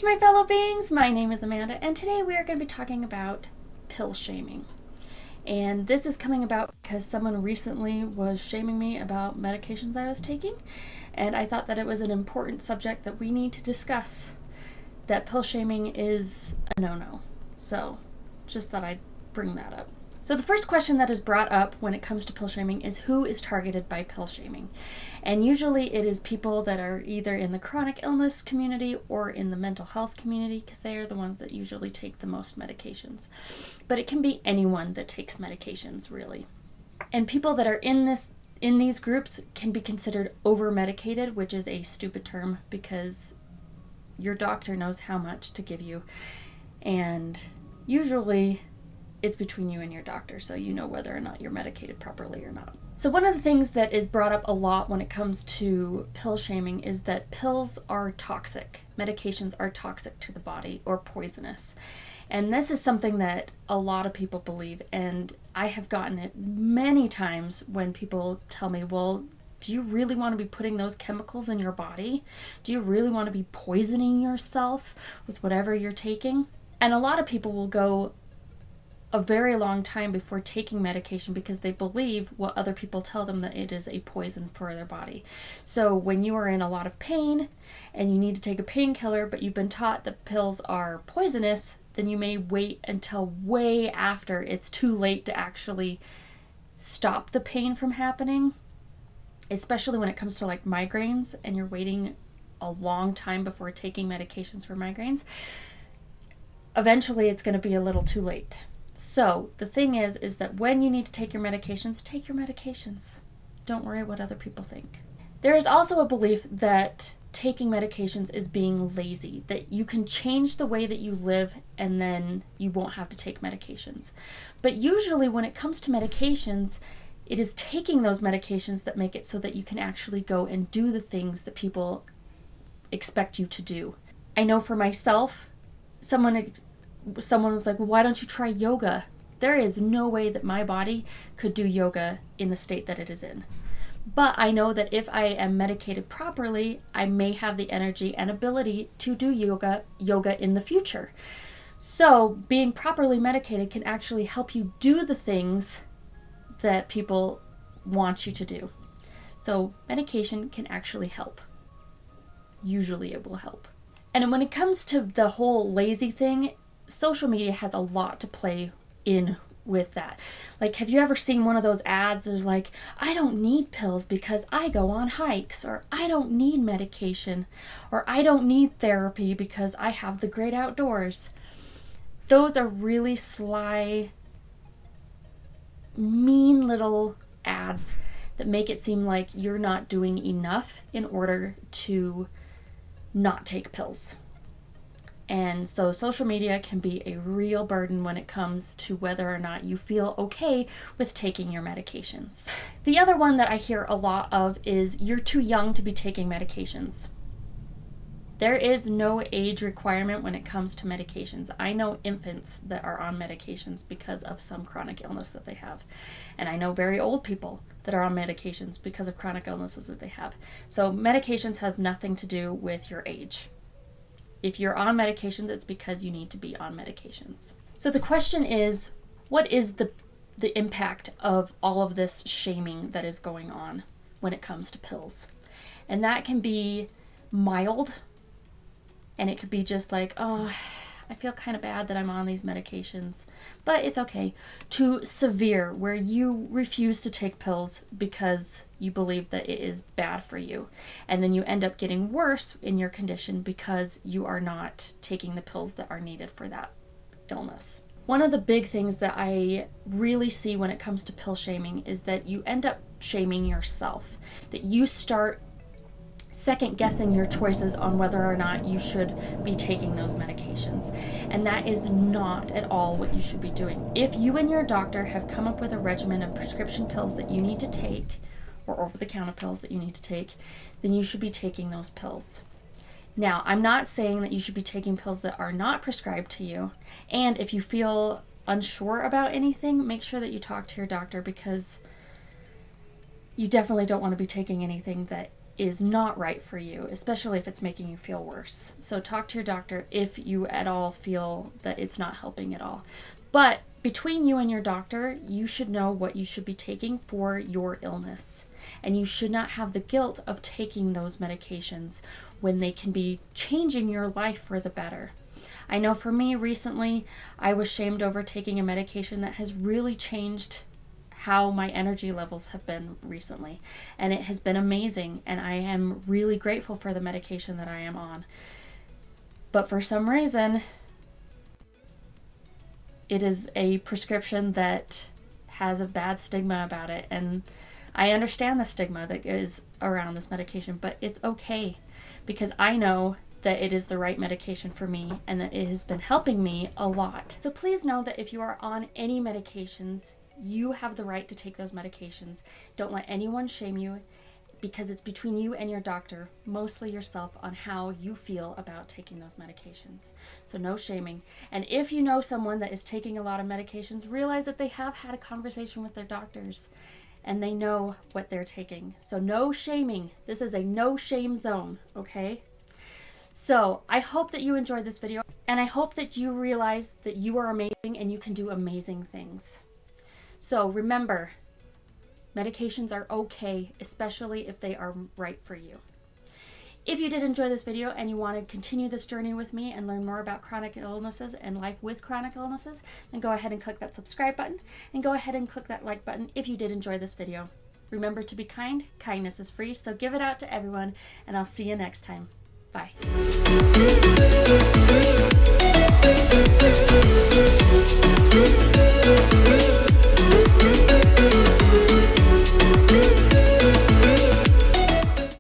my fellow beings, my name is Amanda, and today we are going to be talking about pill shaming. And this is coming about because someone recently was shaming me about medications I was taking, and I thought that it was an important subject that we need to discuss, that pill shaming is a no-no. So, just thought I'd bring that up. So the first question that is brought up when it comes to pill shaming is who is targeted by pill shaming. And usually it is people that are either in the chronic illness community or in the mental health community, because they are the ones that usually take the most medications. But it can be anyone that takes medications, really. And people that are in these groups can be considered over-medicated, which is a stupid term because your doctor knows how much to give you. And usually it's between you and your doctor, so you know whether or not you're medicated properly or not. So one of the things that is brought up a lot when it comes to pill shaming is that pills are toxic. Medications are toxic to the body or poisonous. And this is something that a lot of people believe, and I have gotten it many times when people tell me, well, do you really want to be putting those chemicals in your body? Do you really want to be poisoning yourself with whatever you're taking? And a lot of people will go a very long time before taking medication because they believe what other people tell them, that it is a poison for their body. So when you are in a lot of pain and you need to take a painkiller, but you've been taught that pills are poisonous, then you may wait until way after it's too late to actually stop the pain from happening, especially when it comes to like migraines and you're waiting a long time before taking medications for migraines. Eventually it's going to be a little too late. So the thing is that when you need to take your medications, take your medications. Don't worry what other people think. There is also a belief that taking medications is being lazy, that you can change the way that you live and then you won't have to take medications. But usually when it comes to medications, it is taking those medications that make it so that you can actually go and do the things that people expect you to do. I know for myself, someone was like, well, why don't you try yoga? There is no way that my body could do yoga in the state that it is in. But I know that if I am medicated properly, I may have the energy and ability to do yoga in the future. So being properly medicated can actually help you do the things that people want you to do. So medication can actually help. Usually it will help. And when it comes to the whole lazy thing, social media has a lot to play in with that. Like, have you ever seen one of those ads that are like, I don't need pills because I go on hikes, or I don't need medication, or I don't need therapy because I have the great outdoors? Those are really sly, mean little ads that make it seem like you're not doing enough in order to not take pills. And so social media can be a real burden when it comes to whether or not you feel okay with taking your medications. The other one that I hear a lot of is you're too young to be taking medications. There is no age requirement when it comes to medications. I know infants that are on medications because of some chronic illness that they have. And I know very old people that are on medications because of chronic illnesses that they have. So medications have nothing to do with your age. If you're on medications, it's because you need to be on medications. So the question is, what is the impact of all of this shaming that is going on when it comes to pills? And that can be mild, and it could be just like, oh, I feel kind of bad that I'm on these medications, but it's okay, to severe, where you refuse to take pills because you believe that it is bad for you. And then you end up getting worse in your condition because you are not taking the pills that are needed for that illness. One of the big things that I really see when it comes to pill shaming is that you end up shaming yourself, that you start second guessing your choices on whether or not you should be taking those medications. And that is not at all what you should be doing. If you and your doctor have come up with a regimen of prescription pills that you need to take, or over-the-counter pills that you need to take, then you should be taking those pills. Now, I'm not saying that you should be taking pills that are not prescribed to you. And if you feel unsure about anything, make sure that you talk to your doctor, because you definitely don't want to be taking anything that is not right for you, especially if it's making you feel worse. So talk to your doctor if you at all feel that it's not helping at all. But between you and your doctor, you should know what you should be taking for your illness. And you should not have the guilt of taking those medications when they can be changing your life for the better. I know for me recently, I was shamed over taking a medication that has really changed how my energy levels have been recently. And it has been amazing, and I am really grateful for the medication that I am on. But for some reason, it is a prescription that has a bad stigma about it, and I understand the stigma that is around this medication, but it's okay because I know that it is the right medication for me and that it has been helping me a lot. So please know that if you are on any medications, you have the right to take those medications. Don't let anyone shame you, because it's between you and your doctor, mostly yourself, on how you feel about taking those medications. So no shaming. And if you know someone that is taking a lot of medications, realize that they have had a conversation with their doctors and they know what they're taking. So no shaming. This is a no shame zone, okay? So I hope that you enjoyed this video, and I hope that you realize that you are amazing and you can do amazing things. So remember, medications are okay, especially if they are right for you. If you did enjoy this video and you want to continue this journey with me and learn more about chronic illnesses and life with chronic illnesses, then go ahead and click that subscribe button, and go ahead and click that like button if you did enjoy this video. Remember to be kind. Kindness is free, so give it out to everyone, and I'll see you next time. Bye.